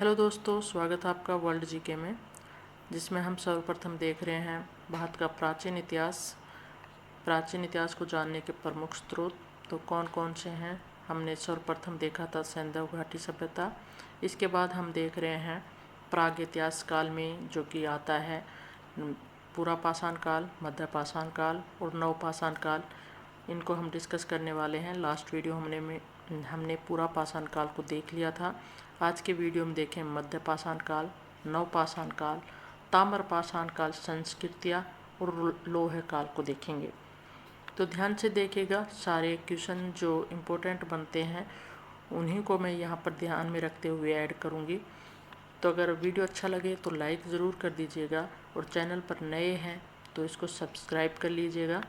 Hello दोस्तों, स्वागत है आपका वर्ल्ड जीके में, जिसमें हम सर्वप्रथम देख रहे हैं भारत का प्राचीन इतिहास। प्राचीन इतिहास को जानने के प्रमुख स्रोत तो कौन कौन से हैं। हमने सर्वप्रथम देखा था सैंधव घाटी सभ्यता। इसके बाद हम देख रहे हैं प्राग इतिहास काल में, जो कि आता है पूरा पाषाण काल, मध्य पाषाण काल और नव पाषाण काल। इनको हम डिस्कस करने वाले हैं। लास्ट वीडियो हमने पूरा पाषाण काल को देख लिया था। आज के वीडियो में देखें मध्य पाषाण काल, नव पाषाण काल, ताम्र पाषाण काल, संस्कृतियाँ और लोह काल को देखेंगे। तो ध्यान से देखिएगा, सारे क्वेश्चन जो इम्पोर्टेंट बनते हैं उन्हीं को मैं यहाँ पर ध्यान में रखते हुए ऐड करूँगी। तो अगर वीडियो अच्छा लगे तो लाइक ज़रूर कर दीजिएगा और चैनल पर नए हैं तो इसको सब्सक्राइब कर लीजिएगा।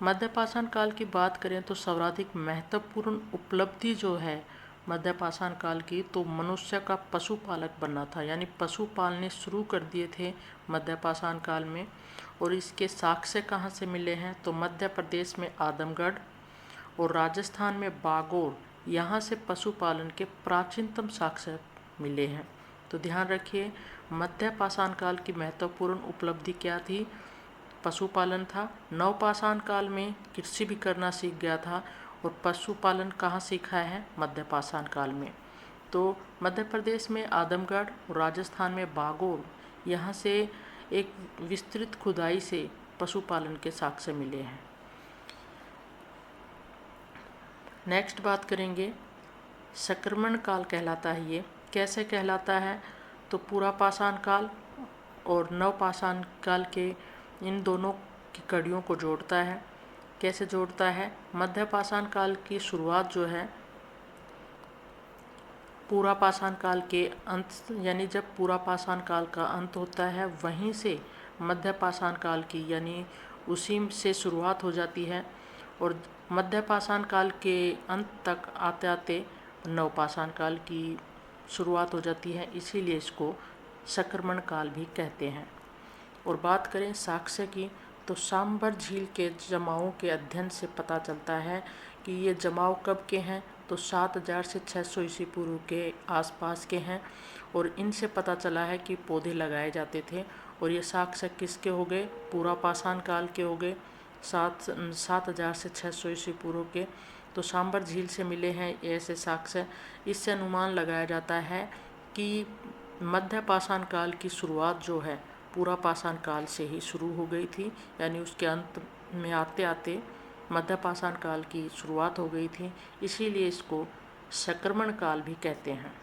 मध्य पाषाण काल की बात करें तो सर्वाधिक महत्वपूर्ण उपलब्धि जो है मध्य पाषाण काल की, तो मनुष्य का पशुपालक बनना था। यानी पशु पालने शुरू कर दिए थे मध्य पाषाण काल में। और इसके साक्ष्य कहाँ से मिले हैं, तो मध्य प्रदेश में आदमगढ़ और राजस्थान में बागोर, यहाँ से पशुपालन के प्राचीनतम साक्ष्य मिले हैं। तो ध्यान रखिए, मध्य पाषाण काल की महत्वपूर्ण उपलब्धि क्या थी? पशुपालन था। नवपाषाण काल में कृषि भी करना सीख गया था और पशुपालन कहाँ सीखा है? मध्य पाषाण काल में। तो मध्य प्रदेश में आदमगढ़ और राजस्थान में बागोर, यहाँ से एक विस्तृत खुदाई से पशुपालन के साक्ष्य मिले हैं। नेक्स्ट बात करेंगे, संक्रमण काल कहलाता है। ये कैसे कहलाता है? तो पूरा पाषाण काल और नव पाषाण काल के इन दोनों की कड़ियों को जोड़ता है। कैसे जोड़ता है? मध्य पाषाण काल की शुरुआत जो है पूरा पाषाण काल के अंत, यानी जब पूरा पाषाण काल का अंत होता है वहीं से मध्य पाषाण काल की, यानी उसी से शुरुआत हो जाती है और मध्य पाषाण काल के अंत तक आते आते नव पाषाण काल की शुरुआत हो जाती है। इसीलिए इसको संक्रमण काल भी कहते हैं। और बात करें साक्ष्य की, तो सांबर झील के जमावों के अध्ययन से पता चलता है कि ये जमाव कब के हैं, तो 7000 से 600 ईस्वी पूर्व के आसपास के हैं। और इनसे पता चला है कि पौधे लगाए जाते थे। और ये साक्ष्य किसके हो गए? पूरा पाषाण काल के हो गए, 7000 से 600 ईस्वी पूर्व के। तो सांबर झील से मिले हैं ऐसे साक्ष्य। इससे अनुमान लगाया जाता है कि मध्य पाषाण काल की शुरुआत जो है पूरा पाषाण काल से ही शुरू हो गई थी। यानी उसके अंत में आते आते मध्य पाषाण काल की शुरुआत हो गई थी। इसीलिए इसको संक्रमण काल भी कहते हैं।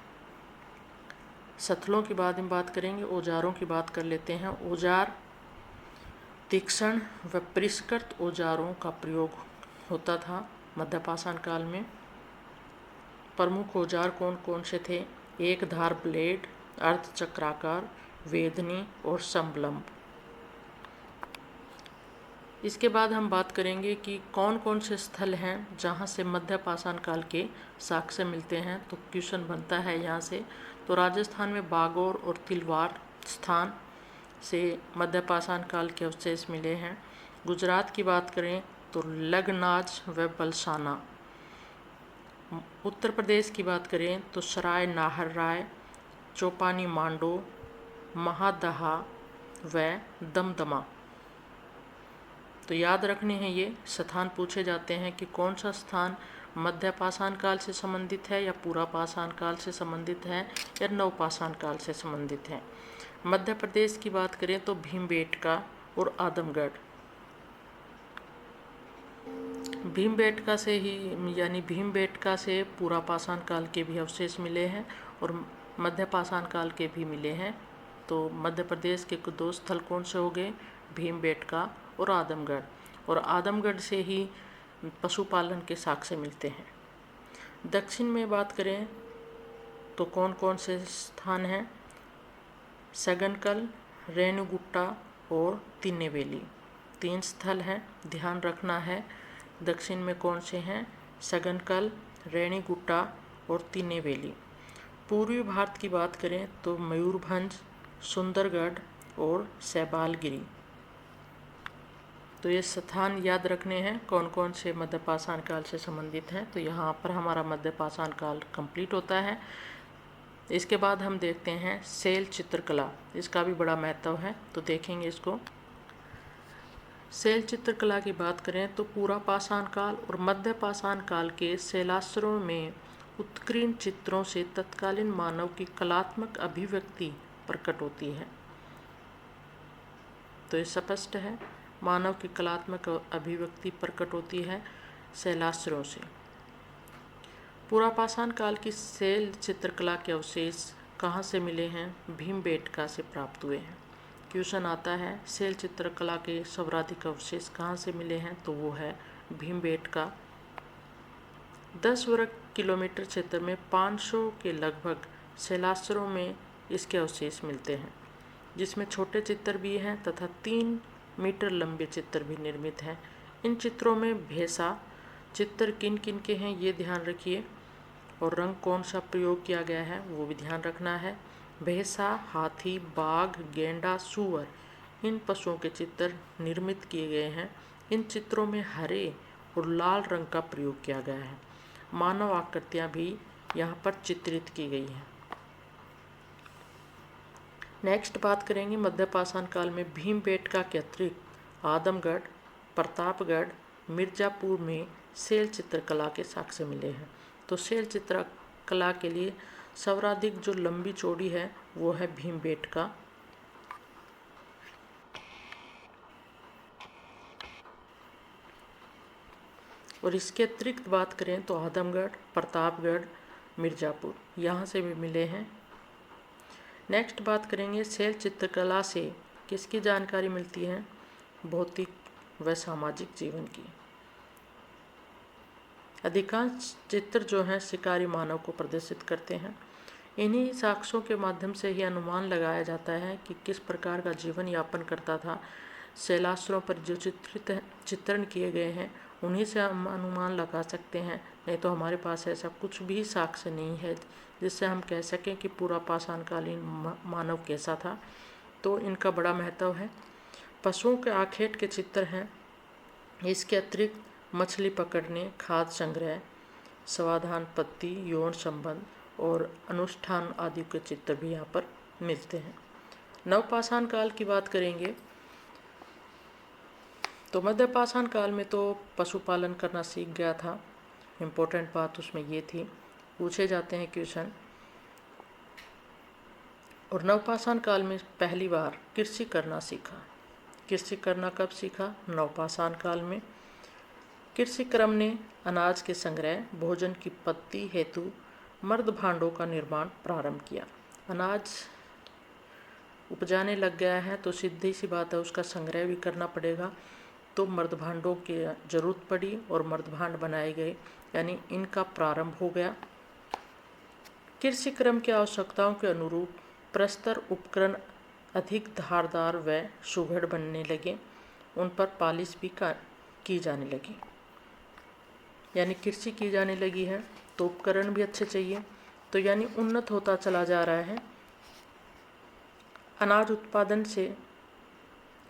स्थलों की बाद में बात करेंगे, औजारों की बात कर लेते हैं। औजार, तीक्ष्ण व परिष्कृत औजारों का प्रयोग होता था मध्य पाषाण काल में। प्रमुख औजार कौन कौन से थे? एक धार ब्लेड, अर्धचक्राकार, वेदनी और संबलंब। इसके बाद हम बात करेंगे कि कौन कौन से स्थल हैं जहाँ से मध्य पाषाण काल के साक्ष्य मिलते हैं। तो क्वेश्चन बनता है यहाँ से। तो राजस्थान में बागौर और तिलवार स्थान से मध्य पाषाण काल के अवशेष मिले हैं। गुजरात की बात करें तो लगनाज व बलसाना। उत्तर प्रदेश की बात करें तो सराय नाहर राय, चौपानी मांडो, महादहा व दमदमा। तो याद रखने हैं ये स्थान पूछे जाते हैं कि कौन सा स्थान मध्य पाषाण काल से संबंधित है या पूरा पाषाण काल से संबंधित है या नव पाषाण काल से संबंधित है। मध्य प्रदेश की बात करें तो भीमबेटका और आदमगढ़। भीमबेटका से ही, यानी भीमबेटका से पूरा पाषाण काल के भी अवशेष मिले हैं और मध्य पाषाण काल के भी मिले हैं। तो मध्य प्रदेश के दो स्थल कौन से हो गए? भीमबेटका और आदमगढ़। और आदमगढ़ से ही पशुपालन के साक्ष्य मिलते हैं। दक्षिण में बात करें तो कौन कौन से स्थान हैं? सगनकल, रेणुगुट्टा और तिन्नेवेली। 3 स्थल हैं, ध्यान रखना है। दक्षिण में कौन से हैं? सगनकल, रेणुगुट्टा और तिन्नेवेली। पूर्वी भारत की बात करें तो मयूरभंज, सुंदरगढ़ और सैबालगिरी। तो ये स्थान याद रखने हैं कौन कौन से मध्य पाषाण काल से संबंधित हैं। तो यहाँ पर हमारा मध्य पाषाण काल कंप्लीट होता है। इसके बाद हम देखते हैं शैल चित्रकला, इसका भी बड़ा महत्व है, तो देखेंगे इसको। शैल चित्रकला की बात करें तो पूरा पाषाण काल और मध्य पाषाण काल के शैलाश्रयों में उत्कीर्ण चित्रों से तत्कालीन मानव की कलात्मक अभिव्यक्ति प्रकट होती है। तो ये स्पष्ट है, मानव की कलात्मक अभिव्यक्ति प्रकट होती है शैलाश्रयों से। पूरा पाषाण काल की शैल चित्रकला के अवशेष कहाँ से मिले हैं? भीमबेटका से प्राप्त हुए हैं। क्वेश्चन आता है शैल चित्रकला के सर्वाधिक अवशेष कहाँ से मिले हैं? तो वो है भीमबेटका। 10 वर्ग किलोमीटर क्षेत्र में 500 के लगभग शैलाश्रयों में इसके अवशेष मिलते हैं, जिसमें छोटे चित्र भी हैं तथा 3 मीटर लंबे चित्र भी निर्मित हैं। इन चित्रों में भेसा चित्र किन किन के हैं ये ध्यान रखिए, और रंग कौन सा प्रयोग किया गया है वो भी ध्यान रखना है। भैंसा, हाथी, बाघ, गेंडा, सूअर, इन पशुओं के चित्र निर्मित किए गए हैं। इन चित्रों में हरे और लाल रंग का प्रयोग किया गया है। मानव आकृतियाँ भी यहाँ पर चित्रित की गई हैं। नेक्स्ट बात करेंगे मध्य पाषाण काल में भीमबेटका के अतिरिक्त आदमगढ़, प्रतापगढ़, मिर्ज़ापुर में शैल चित्रकला के साक्ष्य मिले हैं। तो शैल चित्रकला के लिए सर्वाधिक जो लंबी चौड़ी है वो है भीमबेटका। और इसके अतिरिक्त बात करें तो आदमगढ़, प्रतापगढ़, मिर्ज़ापुर यहाँ से भी मिले हैं। नेक्स्ट बात करेंगे शैल चित्रकला से किसकी जानकारी मिलती है? भौतिक व सामाजिक जीवन की। अधिकांश चित्र जो हैं शिकारी मानव को प्रदर्शित करते हैं। इन्हीं साक्ष्यों के माध्यम से ही अनुमान लगाया जाता है कि किस प्रकार का जीवन यापन करता था। शैलाश्रयों पर जो चित्रण किए गए हैं उन्हीं से हम अनुमान लगा सकते हैं, नहीं तो हमारे पास ऐसा कुछ भी साक्ष्य नहीं है जिससे हम कह सकें कि पूरा पाषाणकालीन मानव कैसा था। तो इनका बड़ा महत्व है। पशुओं के आखेट के चित्र हैं। इसके अतिरिक्त मछली पकड़ने, खाद्य संग्रह, समाधान पत्ती, यौन संबंध और अनुष्ठान आदि के चित्र भी यहाँ पर मिलते हैं। नवपाषाण काल की बात करेंगे तो मध्य पाषाण काल में तो पशुपालन करना सीख गया था। इम्पोर्टेंट बात उसमें ये थी, पूछे जाते हैं क्वेश्चन। और नवपाषाण काल में पहली बार कृषि करना सीखा। कृषि करना कब सीखा? नवपाषाण काल में। कृषि क्रम ने अनाज के संग्रह, भोजन की पत्ती हेतु मर्द भांडों का निर्माण प्रारंभ किया। अनाज उपजाने लग गया है तो सीधी सी बात है उसका संग्रह भी करना पड़ेगा, तो मर्द भांडों की जरूरत पड़ी और मर्द भांड बनाए गए, यानी इनका प्रारंभ हो गया। कृषि क्रम की आवश्यकताओं के अनुरूप प्रस्तर उपकरण अधिक धारदार व सुघड़ बनने लगे। उन पर पालिश भी की जाने लगी, यानी कृषि की जाने लगी है तो उपकरण भी अच्छे चाहिए, तो यानी उन्नत होता चला जा रहा है। अनाज उत्पादन से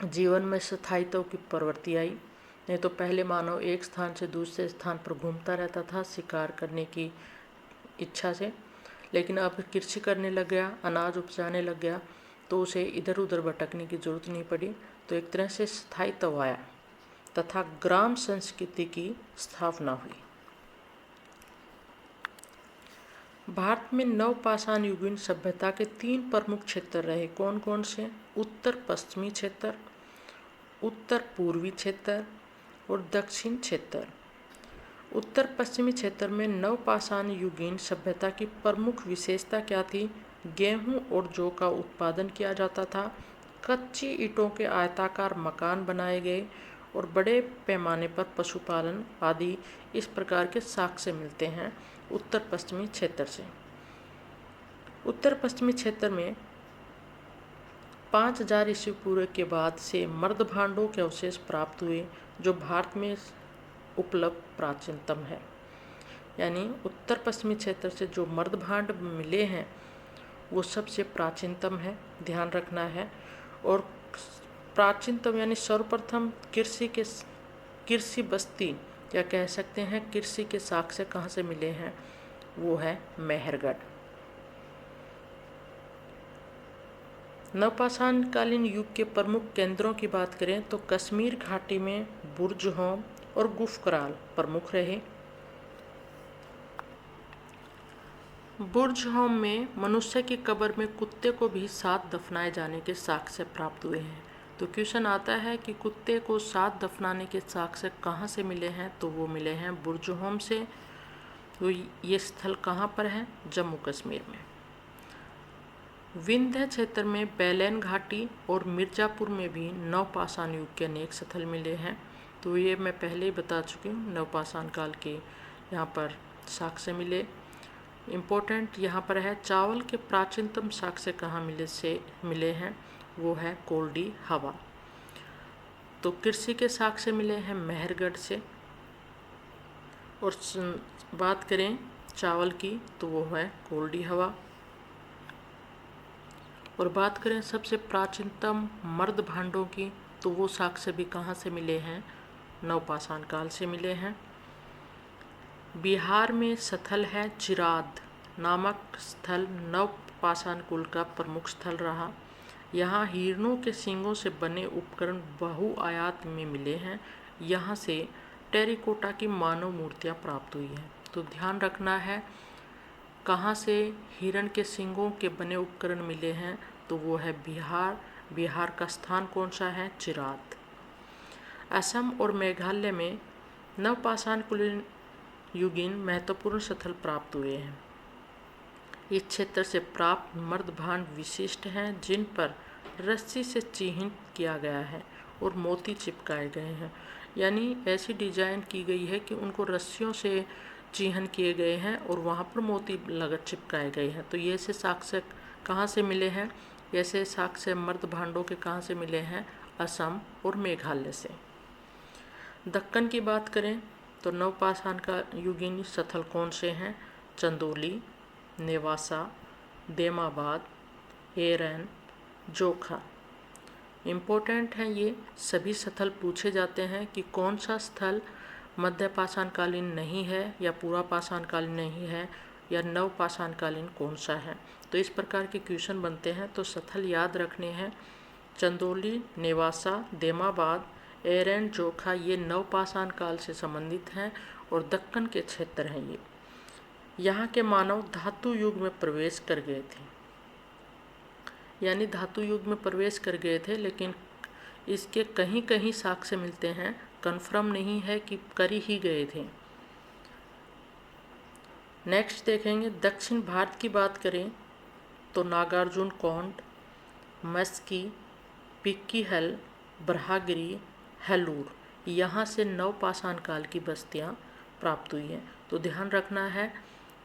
जीवन में स्थायित्व की प्रवृत्ति आई। नहीं तो पहले मानव एक स्थान से दूसरे स्थान पर घूमता रहता था शिकार करने की इच्छा से, लेकिन अब कृषि करने लग गया, अनाज उपजाने लग गया, तो उसे इधर उधर भटकने की जरूरत नहीं पड़ी। तो एक तरह से स्थायित्व आया तथा ग्राम संस्कृति की स्थापना हुई। भारत में नवपाषाण युगीन सभ्यता के 3 प्रमुख क्षेत्र रहे। कौन कौन से? उत्तर पश्चिमी क्षेत्र, उत्तर पूर्वी क्षेत्र और दक्षिण क्षेत्र। उत्तर पश्चिमी क्षेत्र में नवपाषाण युगीन सभ्यता की प्रमुख विशेषता क्या थी? गेहूं और जौ का उत्पादन किया जाता था। कच्ची ईंटों के आयताकार मकान बनाए गए और बड़े पैमाने पर पशुपालन आदि इस प्रकार के साक्ष्य मिलते हैं उत्तर पश्चिमी क्षेत्र से। उत्तर पश्चिमी क्षेत्र में 5000 ईस्वी पूर्व के बाद से मर्द भांडों के अवशेष प्राप्त हुए, जो भारत में उपलब्ध प्राचीनतम है। यानी उत्तर पश्चिमी क्षेत्र से जो मर्द भांड मिले हैं वो सबसे प्राचीनतम है, ध्यान रखना है। और प्राचीनतम यानी सर्वप्रथम कृषि बस्ती या कह सकते हैं कृषि के साक्ष्य कहाँ से मिले हैं, वो है मेहरगढ़। नवपाषाणकालीन युग के प्रमुख केंद्रों की बात करें तो कश्मीर घाटी में बुर्ज-होम और गुफकराल प्रमुख रहे। बुर्ज-होम में मनुष्य की कब्र में कुत्ते को भी साथ दफनाए जाने के साक्ष्य प्राप्त हुए हैं। तो क्वेश्चन आता है कि कुत्ते को साथ दफनाने के साक्ष्य कहाँ से मिले हैं, तो वो मिले हैं बुर्ज-होम से। तो ये स्थल कहाँ पर है? जम्मू कश्मीर में। विंध्य क्षेत्र में बैलेन घाटी और मिर्ज़ापुर में भी नवपाषाण युग के अनेक स्थल मिले हैं। तो ये मैं पहले ही बता चुकी हूँ, नवपाषाण काल के यहाँ पर साक्ष्य मिले। इम्पोर्टेंट यहाँ पर है चावल के प्राचीनतम साक्ष्य कहाँ मिले हैं, वो है कोल्डी हवा। तो कृषि के साक्ष्य मिले हैं मेहरगढ़ से। और बात करें चावल की तो वो है कोल्डी हवा। और बात करें सबसे प्राचीनतम मर्द भांडों की तो वो साक्ष्य भी कहाँ से मिले हैं? नवपाषाण काल से मिले हैं। बिहार में स्थल है चिराद नामक स्थल नवपाषाण कुल का प्रमुख स्थल रहा। यहाँ हिरणों के सींगों से बने उपकरण बहुआयात में मिले हैं। यहाँ से टेरिकोटा की मानव मूर्तियाँ प्राप्त हुई हैं। तो ध्यान रखना है कहाँ से हिरण के सींगों के बने उपकरण मिले हैं, तो वो है बिहार। बिहार का स्थान कौन सा है? चिराद। असम और मेघालय में नवपाषाण कुलीन युगीन महत्वपूर्ण स्थल प्राप्त हुए हैं। इस क्षेत्र से प्राप्त मर्द भांड विशिष्ट हैं, जिन पर रस्सी से चिह्नित किया गया है और मोती चिपकाए गए हैं। यानी ऐसी डिजाइन की गई है कि उनको रस्सियों से चिह्न किए गए हैं और वहाँ पर मोती लगत चिपकाए गए हैं। तो ये से साक्ष्य कहाँ से मिले हैं? ऐसे साक्ष्य मर्द भांडों के कहाँ से मिले हैं? असम और मेघालय से। दक्कन की बात करें तो नवपाषाण का युगीन स्थल कौन से हैं? चंदौली, नेवासा, देमाबाद, एरन, जोखा। इम्पोर्टेंट हैं ये सभी स्थल पूछे जाते हैं कि कौन सा स्थल मध्यपाषाण कालीन नहीं है या पूरा पाषाण कालीन नहीं है या नवपाषाण कालीन कौन सा है। तो इस प्रकार के क्वेश्चन बनते हैं। तो स्थल याद रखने हैं चंदौली, नेवासा, देमाबाद, एरन, जोखा ये नवपाषाण काल से संबंधित हैं और दक्कन के क्षेत्र हैं। ये यहाँ के मानव धातु युग में प्रवेश कर गए थे, यानी धातु युग में प्रवेश कर गए थे, लेकिन इसके कहीं कहीं साक्ष्य मिलते हैं, कन्फर्म नहीं है कि कर ही गए थे। नेक्स्ट देखेंगे दक्षिण भारत की बात करें तो नागार्जुन कोंड, मस्की, पिक्कीहल, ब्रह्मगिरी, हेलूर यहाँ से नवपाषाण काल की बस्तियाँ प्राप्त हुई हैं। तो ध्यान रखना है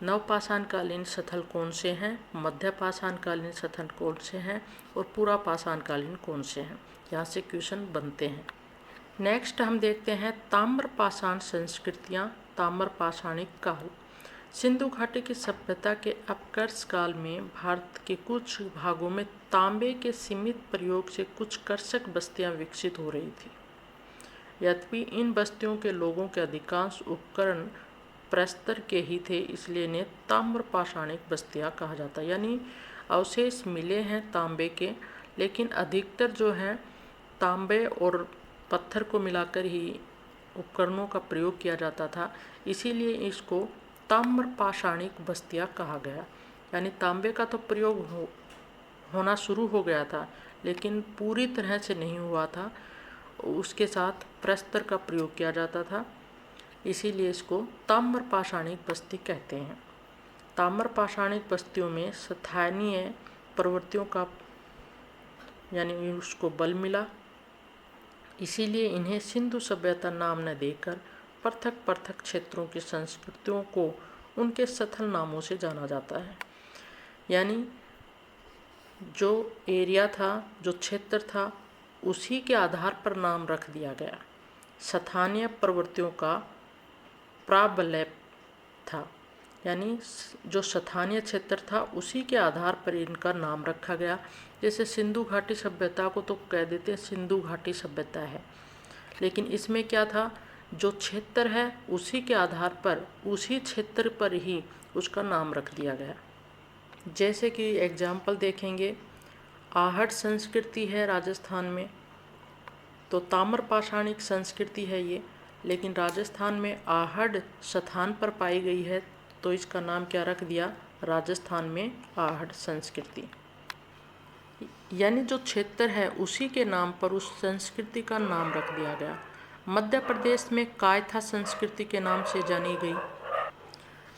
नवपाषाण कालीन स्थल कौन से हैं, मध्यपाषाण कालीन स्थल कौन से हैं और पूरा पाषाण कालीन कौन से हैं। यहाँ से क्वेश्चन बनते हैं। नेक्स्ट हम देखते हैं ताम्रपाषाण संस्कृतियाँ, ताम्रपाषाणिक काल। सिंधु घाटी की सभ्यता के अपकर्ष काल में भारत के कुछ भागों में तांबे के सीमित प्रयोग से कुछ कर्षक बस्तियां विकसित हो रही थी। यद्यपि इन बस्तियों के लोगों के अधिकांश उपकरण प्रस्तर के ही थे, इसलिए इन्हें ताम्रपाषाणिक बस्तियां कहा जाता है। यानी अवशेष मिले हैं तांबे के, लेकिन अधिकतर जो है तांबे और पत्थर को मिलाकर ही उपकरणों का प्रयोग किया जाता था, इसीलिए इसको ताम्रपाषाणिक बस्तियां कहा गया। यानी तांबे का तो प्रयोग होना शुरू हो गया था, लेकिन पूरी तरह से नहीं हुआ था, उसके साथ प्रस्तर का प्रयोग किया जाता था, इसीलिए इसको ताम्रपाषाणिक बस्ती कहते हैं। ताम्रपाषाणिक बस्तियों में स्थानीय प्रवृत्तियों का यानी उसको बल मिला, इसीलिए इन्हें सिंधु सभ्यता नाम न देकर पृथक पृथक क्षेत्रों की संस्कृतियों को उनके स्थल नामों से जाना जाता है। यानी जो एरिया था, जो क्षेत्र था, उसी के आधार पर नाम रख दिया गया। स्थानीय प्रवृत्तियों का प्राबल्य था, यानी जो स्थानीय क्षेत्र था उसी के आधार पर इनका नाम रखा गया। जैसे सिंधु घाटी सभ्यता को तो कह देते हैं सिंधु घाटी सभ्यता है, लेकिन इसमें क्या था, जो क्षेत्र है उसी के आधार पर उसी क्षेत्र पर ही उसका नाम रख दिया गया। जैसे कि एग्जाम्पल देखेंगे आहट संस्कृति है राजस्थान में, तो ताम्र पाषाणिक संस्कृति है ये, लेकिन राजस्थान में आहट स्थान पर पाई गई है, तो इसका नाम क्या रख दिया, राजस्थान में आहट संस्कृति। यानी जो क्षेत्र है उसी के नाम पर उस संस्कृति का नाम रख दिया गया। मध्य प्रदेश में कायथा संस्कृति के नाम से जानी गई।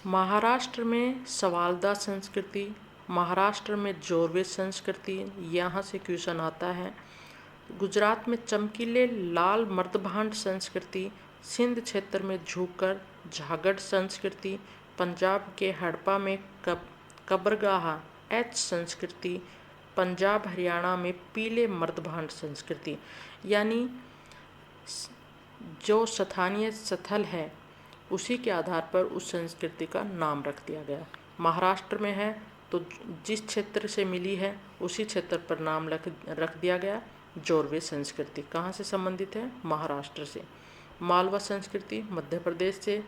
महाराष्ट्र में सवालदा संस्कृति, महाराष्ट्र में जोरवे संस्कृति, यहाँ से क्वेश्चन आता है। गुजरात में चमकीले लाल मर्दभांड संस्कृति, सिंध क्षेत्र में झूकर झागड़ संस्कृति, पंजाब के हड़प्पा में कबरगाह एच संस्कृति, पंजाब हरियाणा में पीले मर्दभांड संस्कृति। यानी जो स्थानीय स्थल है उसी के आधार पर उस संस्कृति का नाम रख दिया गया। महाराष्ट्र में है तो जिस क्षेत्र से मिली है उसी क्षेत्र पर नाम रख दिया गया। जोरवे संस्कृति कहाँ से संबंधित है, महाराष्ट्र से। मालवा संस्कृति मध्य प्रदेश से,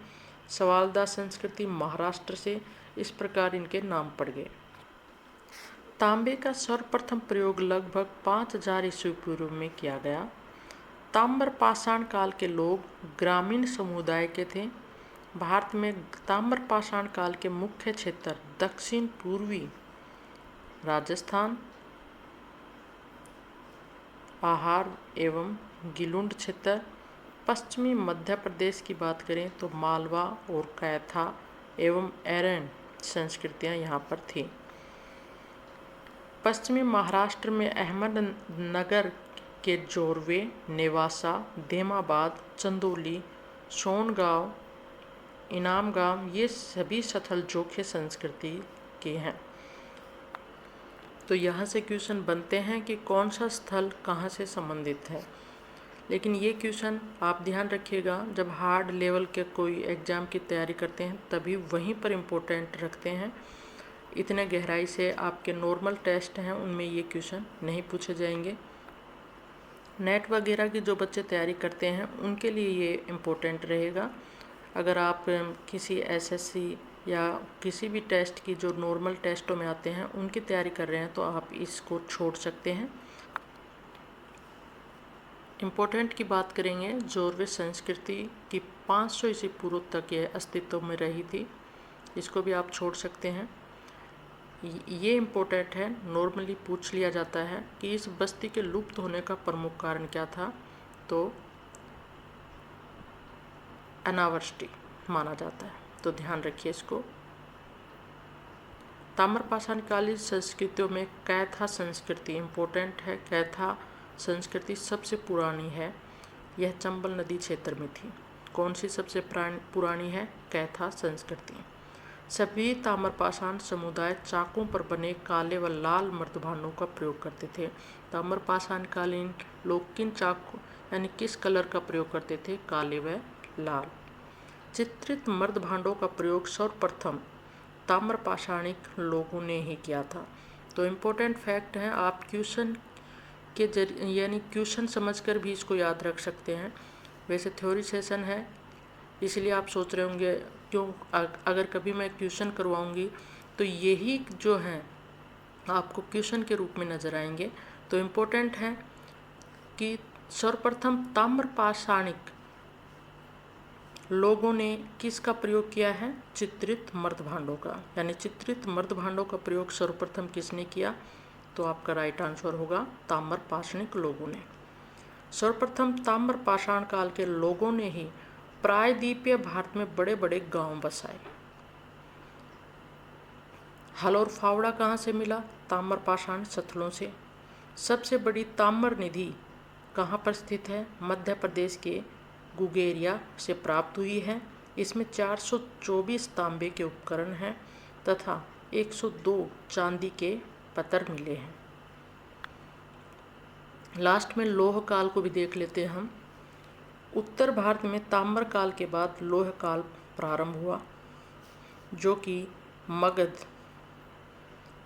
सवालदा संस्कृति महाराष्ट्र से। इस प्रकार इनके नाम पड़ गए। तांबे का सर्वप्रथम प्रयोग लगभग 5000 ईस्वी पूर्व में किया गया। ताम्र पाषाण काल के लोग ग्रामीण समुदाय के थे। भारत में ताम्र पाषाण काल के मुख्य क्षेत्र दक्षिण पूर्वी राजस्थान, आहार एवं गिलुंड क्षेत्र, पश्चिमी मध्य प्रदेश की बात करें तो मालवा और कैथा एवं एरन संस्कृतियाँ यहाँ पर थी। पश्चिमी महाराष्ट्र में अहमदनगर के जोरवे, नेवासा, धेमाबाद, चंदौली, सोनगांव, इनामगांव ये सभी स्थल जोखे संस्कृति के हैं। तो यहाँ से क्वेश्चन बनते हैं कि कौन सा स्थल कहाँ से संबंधित है। लेकिन ये क्वेश्चन आप ध्यान रखिएगा, जब हार्ड लेवल के कोई एग्ज़ाम की तैयारी करते हैं तभी वहीं पर इम्पोर्टेंट रखते हैं। इतने गहराई से आपके नॉर्मल टेस्ट हैं उनमें ये क्वेश्चन नहीं पूछे जाएंगे। नेट वगैरह की जो बच्चे तैयारी करते हैं उनके लिए ये इम्पोर्टेंट रहेगा। अगर आप किसी एसएससी या किसी भी टेस्ट की जो नॉर्मल टेस्टों में आते हैं उनकी तैयारी कर रहे हैं तो आप इसको छोड़ सकते हैं। इम्पोर्टेंट की बात करेंगे, जोरवे संस्कृति की 500 ईस्वी पूर्व तक ये अस्तित्व में रही थी, इसको भी आप छोड़ सकते हैं। ये इम्पोर्टेंट है, नॉर्मली पूछ लिया जाता है कि इस बस्ती के लुप्त होने का प्रमुख कारण क्या था, तो अनावृष्टि माना जाता है, तो ध्यान रखिए इसको। ताम्रपाषाण कालीन संस्कृतियों में कैथा संस्कृति इम्पोर्टेंट है। कैथा संस्कृति सबसे पुरानी है, यह चंबल नदी क्षेत्र में थी। कौन सी सबसे पुरानी है, कैथा संस्कृति। सभी ताम्रपाषाण समुदाय चाकों पर बने काले व लाल मर्दभांडों का प्रयोग करते थे। ताम्रपाषाण कालीन लोग किन चाकू यानी किस कलर का प्रयोग करते थे, काले व लाल। चित्रित मर्दभांडों का प्रयोग सर्वप्रथम ताम्रपाषाणिक लोगों ने ही किया था। तो इम्पोर्टेंट फैक्ट है, आप क्वेश्चन के जरिए यानी क्वेश्चन समझकर भी इसको याद रख सकते हैं। वैसे थ्योरी सेशन है इसलिए आप सोच रहे होंगे क्यों अगर कभी मैं क्वेश्चन करवाऊंगी तो यही जो हैं आपको क्वेश्चन के रूप में नज़र आएंगे। तो इम्पोर्टेंट है कि सर्वप्रथम ताम्रपाषाणिक लोगों ने किसका प्रयोग किया है, चित्रित मर्दभांडों का। यानी चित्रित मर्दभांडों का प्रयोग सर्वप्रथम किसने किया, तो आपका राइट आंसर होगा ताम्रपाषाणिक लोगों ने। सर्वप्रथम ताम्रपाषाण काल के लोगों ने ही प्रायद्वीपीय भारत में बड़े बड़े गांव बसाए। हल और फावड़ा कहाँ से मिला, ताम्रपाषाण स्थलों से। सबसे बड़ी ताम्र निधि कहाँ पर स्थित है, मध्य प्रदेश के गुगेरिया से प्राप्त हुई है। इसमें 424 तांबे के उपकरण हैं तथा 102 चांदी के पत्थर मिले हैं। लास्ट में लोह काल को भी देख लेते हैं हम। उत्तर भारत में ताम्र काल के बाद लोह काल प्रारंभ हुआ, जो कि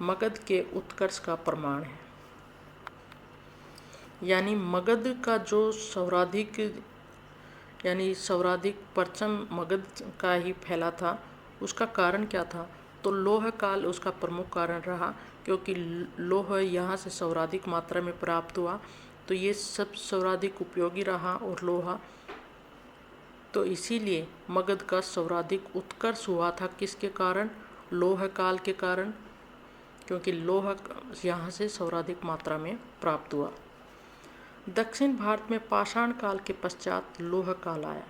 मगध के उत्कर्ष का प्रमाण है। यानी मगध का जो सर्वाधिक परचम मगध का ही फैला था। उसका कारण क्या था, तो लौह काल उसका प्रमुख कारण रहा, क्योंकि लौह यहाँ से सर्वाधिक मात्रा में प्राप्त हुआ, तो ये सब सर्वाधिक उपयोगी रहा। और लोहा, तो इसीलिए मगध का सर्वाधिक उत्कर्ष हुआ था। किसके कारण? लौह काल के कारण, क्योंकि लौह यहाँ से सर्वाधिक मात्रा में प्राप्त हुआ। दक्षिण भारत में पाषाण काल के पश्चात लौह काल आया।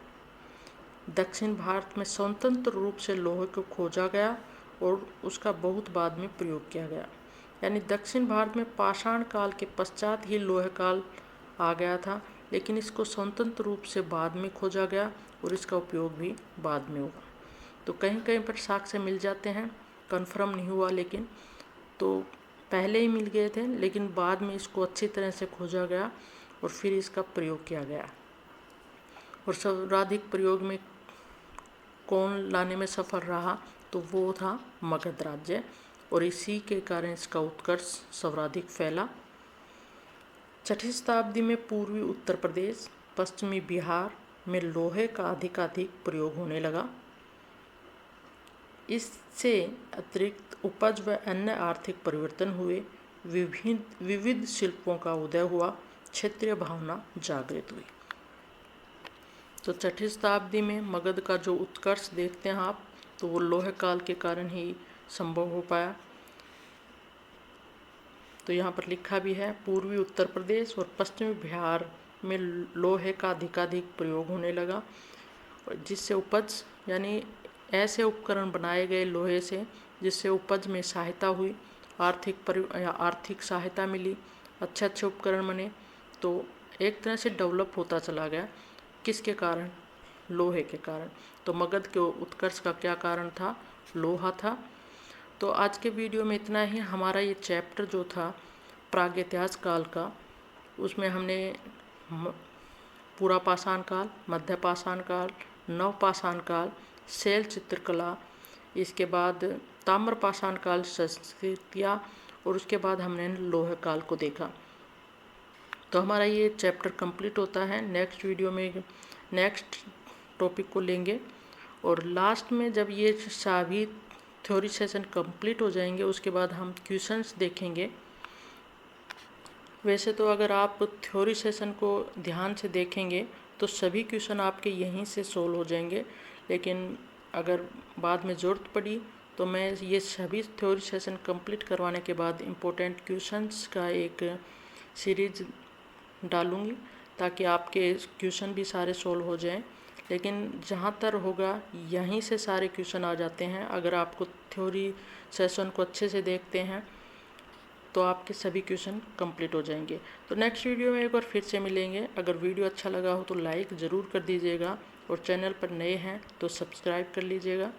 दक्षिण भारत में स्वतंत्र रूप से लौह को खोजा गया और उसका बहुत बाद में प्रयोग किया गया। यानी दक्षिण भारत में पाषाण काल के पश्चात ही लौह काल आ गया था, लेकिन इसको स्वतंत्र रूप से बाद में खोजा गया और इसका उपयोग भी बाद में हुआ। तो कहीं कहीं पर साक्ष्य मिल जाते हैं, कन्फर्म नहीं हुआ, लेकिन तो पहले ही मिल गए थे, लेकिन बाद में इसको अच्छी तरह से खोजा गया और फिर इसका प्रयोग किया गया। और सर्वाधिक प्रयोग में कौन लाने में सफल रहा? तो वो था मगध राज्य, और इसी के कारण इसका उत्कर्ष सर्वाधिक फैला। 6ठी शताब्दी में पूर्वी उत्तर प्रदेश, पश्चिमी बिहार में लोहे का अधिकाधिक प्रयोग होने लगा। इससे अतिरिक्त उपज व अन्य आर्थिक परिवर्तन हुए, विविध शिल्पों का उदय हुआ, क्षेत्रीय भावना जागृत हुई। तो 6ठी शताब्दी में मगध का जो उत्कर्ष देखते हैं आप, तो वो लौह काल के कारण ही संभव हो पाया। तो यहाँ पर लिखा भी है, पूर्वी उत्तर प्रदेश और पश्चिमी बिहार में लोहे का अधिकाधिक प्रयोग होने लगा, जिससे उपज, यानी ऐसे उपकरण बनाए गए लोहे से जिससे उपज में सहायता हुई, आर्थिक सहायता मिली, अच्छे अच्छे उपकरण बने। तो एक तरह से डेवलप होता चला गया। किसके कारण? लोहे के कारण। तो मगध के उत्कर्ष का क्या कारण था? लोहा था। तो आज के वीडियो में इतना ही। हमारा ये चैप्टर जो था प्रागैतिहासिक काल का, उसमें हमने पूरा पाषाण काल, मध्य पाषाण काल, नव पाषाण काल, शैल चित्रकला, इसके बाद ताम्र पाषाण काल संस्कृतियाँ, और उसके बाद हमने लौह काल को देखा। तो हमारा ये चैप्टर कंप्लीट होता है। नेक्स्ट वीडियो में नेक्स्ट टॉपिक को लेंगे, और लास्ट में जब ये सभी थ्योरी सेशन कंप्लीट हो जाएंगे, उसके बाद हम क्वेश्चंस देखेंगे। वैसे तो अगर आप थ्योरी सेशन को ध्यान से देखेंगे तो सभी क्वेश्चन आपके यहीं से सोल्व हो जाएंगे, लेकिन अगर बाद में ज़रूरत पड़ी तो मैं ये सभी थ्योरी सेशन कंप्लीट करवाने के बाद इम्पोर्टेंट क्वेश्चंस का एक सीरीज डालूँगी, ताकि आपके क्वेश्चन भी सारे सोल्व हो जाएं। लेकिन जहाँ तक होगा यहीं से सारे क्वेश्चन आ जाते हैं। अगर आपको थ्योरी सेशन को अच्छे से देखते हैं तो आपके सभी क्वेश्चन कंप्लीट हो जाएंगे। तो नेक्स्ट वीडियो में एक बार फिर से मिलेंगे। अगर वीडियो अच्छा लगा हो तो लाइक ज़रूर कर दीजिएगा, और चैनल पर नए हैं तो सब्सक्राइब कर लीजिएगा।